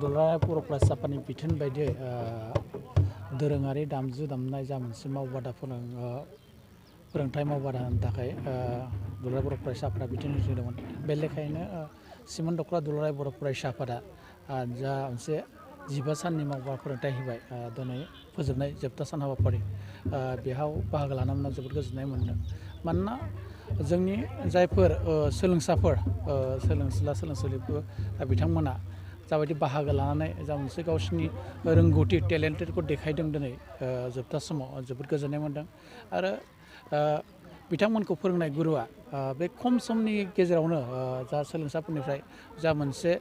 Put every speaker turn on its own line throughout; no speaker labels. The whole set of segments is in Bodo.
दुलाराय बर' फरायसाफोरनि बिथोन बायदियै दोरोङारि दामजु दामनाय जा मोनसे मावबादा फोरोंथाइ मावबादा होनो थाखाय दुलाराय बर' फरायसाफोरा बिथोन होदोंमोन। बे लेखायैनो सिमोन दख'रा दुलाराय बर' फरायसाफोरा जा मोनसे 15 साननि मावबा फोरोंथाइ होबाय दिनै फोजोबनाय जोबथा सान हाबाफारि बेयाव बाहागो लानो मोनना जोबोद गोजोननाय मोनदों। मानोना जोंनि जायफोर सोलोंसाफोर सोलोंसुलिफोर बिथांमोना जाबायदि बाहागो लानानै जा मोनसे गावसिनि रोंगौथि टेलेन्टेडखौ देखायदों दिनै जोबथा समाव जोबोद गोजोननाय मोनदों। आरो बिथांमोनखौ फोरोंनाय गुरुआ बे खम समनि गेजेरावनो जा सोलोंसाफोरनिफ्राय जा मोनसे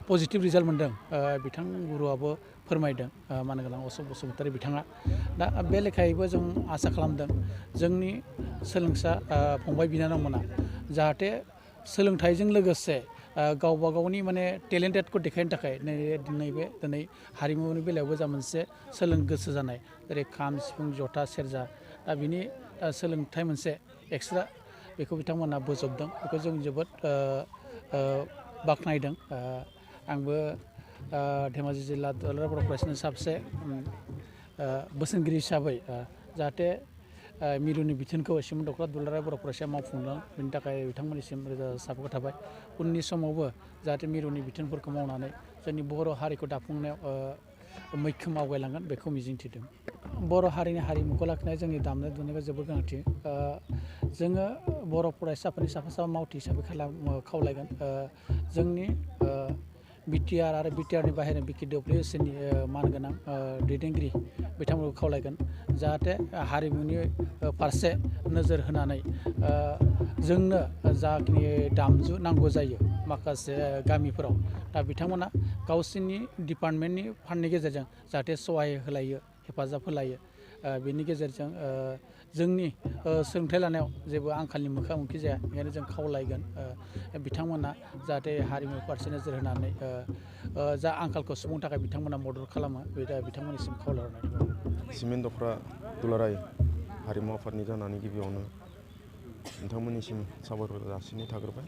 पजिटिभ रिजाल्ट मोनदों बिथां गुरुआबो फोरमायदों मानगोनां अशक बसुमतारी बिथाङा। दा बे लेखायैबो जों आसा खालामदों जोंनि सोलोंसा फंबाय बिनानावमोना जाहाथे सोलोंथाइजों लोगोसे गावबा गावनि माने टेलेन्टेडखौ देखायनो थाखाय दिनै हारिमुनि बेलायावबो जा मोनसे गोसो जानाय जेरै खाम सिफुं जथा सेरजा दा बिनि सोलोंथाइ मोनसे एक्सट्रा बेखौ बिथांमोना बोजबदों बेखौ जों जोबोद बाख्नायदों। आंबो धेमाजि जिल्ला दुलाराय बर' फरायसानि सासे बोसोनगिरि हिसाबै जाहाथे मिरुनि बिथोनखौ सिमोन दख'रा दुलाराय बर' फरायसाया मावफुंदों बेनि थाखाय बिथांमोननिसिम रोजा साबायखर थाबाय। उननि समावबो जाहाथे मिरुनि बिथोनफोरखौ मावनानै जोंनि बर' हारिखौ दाफुंनायाव मैखोम आवगायलांगोन बेखौ मिजिंथिदों। बर' हारिनि हारिमुखौ लाखिनाया जोंनि दामनाय देनायखौ जोबोद गोनांथि। जोङो बर' फरायसाफोरनि साफा साफा मावथि हिसाबै खावलायगोन जोंनि बिटिआर आरो बिटिआरनि बाहेरनि BKWSनि मानगोनां दैदेनगिरि बिथांमोनखौ खावलायगोन जाहाथे हारिमुनि फारसे नोजोर होनानै जोंनो जाखिनि दामजु नांगौ जायो माखासे गामिफोराव दा बिथांमोना गावसोरनि डिपार्टमेन्टनि फान्डनि गेजेरजों जाहाथे सहाय होलायो हेफाजाब होलायो बेनि गेजेरजों जोंनि सोलोंथाइ लानायाव जेबो आंखालनि मोगा मोगि जाया बेखायनो जों खावलायगोन बिथांमोना जाहाथे हारिमु फारसे नोजोर होनानै जा आंखालखौ सुफुंनो थाखाय बिथांमोना मदद खालामो बे दा बिथांमोननिसिम खावलायहरनाय थाबाय।
सिमेन दख'रा दुलाराय हारिमु आफादनि जानानै गिबियावनो नोंथांमोननिसिम साबायखर जासिनाय थाग्रोबाय।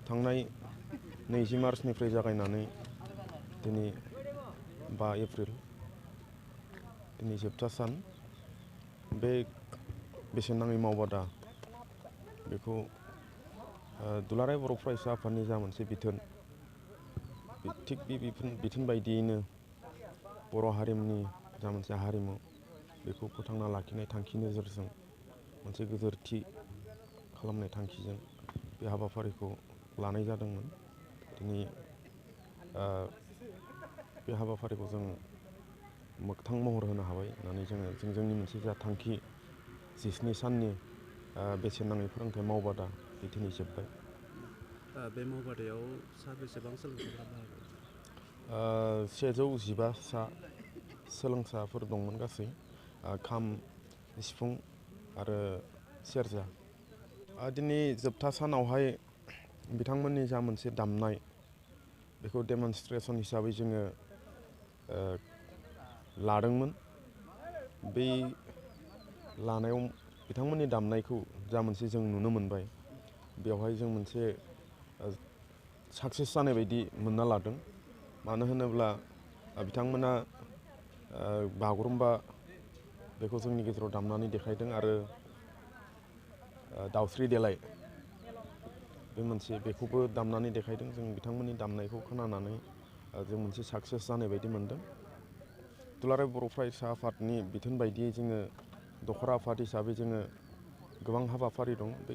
थांनाय 20 मार्चनिफ्राय जागायनानै दिनै 5 एप्रिल दिनै जोबथा सान बे बेसेन नाङै मावबादा बेखौ दुलाराय बर' फरायसा आफादनि जा मोनसे बिथोन थिग बे बिथोन बायदियैनो बर' हारिमुनि जा मोनसे हारिमु बेखौ फोथांना लाखिनाय थांखि नोजोरजों मोनसे गोजोरथि खालामनाय थांखिजों बे हाबाफारिखौ लानाय जादोंमोन। दिनै बे हाबाफारिखौ जों मोगथां महर होनो हाबाय होननानै जोंनि मोनसे जा थांखि 17 साननि बेसेन नाङै फोरोंथाइ मावबादा बे दिनै जोब्बाय।
बे मावबादायाव बेसेबां सोलोंसाफोरा बाहागो?
115 सा सोलोंसाफोर दंमोन गासै खाम सिफुं आरो सेरजा। दिनै जोबथा सानावहाय बिथांमोननि जा मोनसे दामनाय बेखौ डेमनस्ट्रेसन हिसाबै जोङो लादोंमोन। बै लानायाव बिथांमोननि दामनायखौ जा मोनसे जों नुनो मोनबाय बेवहाय जों मोनसे साक्सेस जानाय बायदि मोनना लादों। मानो होनोब्ला बिथांमोना बागुरुम्बा बेखौ जोंनि गेजेराव दामनानै देखायदों आरो दाउस्रि देलाय बे मोनसे बेखौबो दामनानै देखायदों। जों बिथांमोननि दामनायखौ खोनानानै जों मोनसे साक्सेस जानाय बायदि मोनदों। दुलाराय बर' फरायसा आफादनि बिथोन बायदियै जोङो दख'रा आफाद हिसाबै जोङो गोबां हाबाफारि दं। बे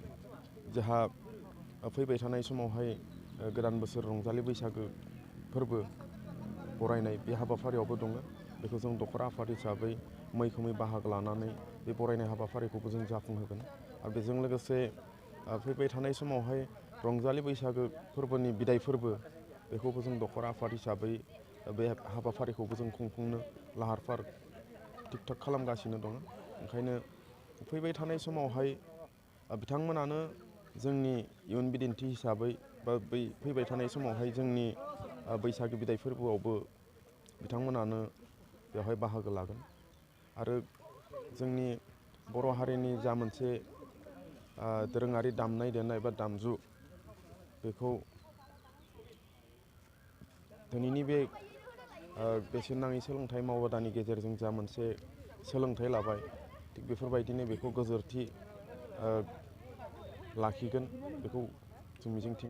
जोंहा फैबाय थानाय समावहाय गोदान बोसोर रंजालि बैसागो फोरबो बरायनाय बे हाबाफारियावबो दङ। बेखौ जों दख'रा आफाद हिसाबै मैखोमै बाहागो लानानै बे बरायनाय हाबाफारिखौबो जों जाफुंहोगोन। आरो बेजों लोगोसे फैबाय थानाय समावहाय रंजालि बैसागो फोरबोनि बिदाय फोरबो बेखौबो जों दख'रा आफाद हिसाबै बे हाबाफारिखौबो जों खुंफुंनो लाहार फाहार थिग थाक खालामगासिनो दङ। ओंखायनो फैबाय थानाय समावहाय बिथांमोनानो जोंनि इयुन बिदिन्थि हिसाबै बा बै फैबाय थानाय समावहाय जोंनि बैसागो बिदाय फोरबोआवबो बिथांमोनानो बेवहाय बाहागो लागोन। आरो जोंनि बर' हारिनि जा मोनसे दोरोङारि दामनाय देनाय बा दामजु बेखौ दिनैनि बे बेसेन नाङि सोलोंथाइ मावबादानि गेजेरजों जा मोनसे सोलोंथाइ लाबाय थिग बेफोरबायदिनो बेखौ गोजोरथि लाखिगोन बेखौ जों मिजिंथियो।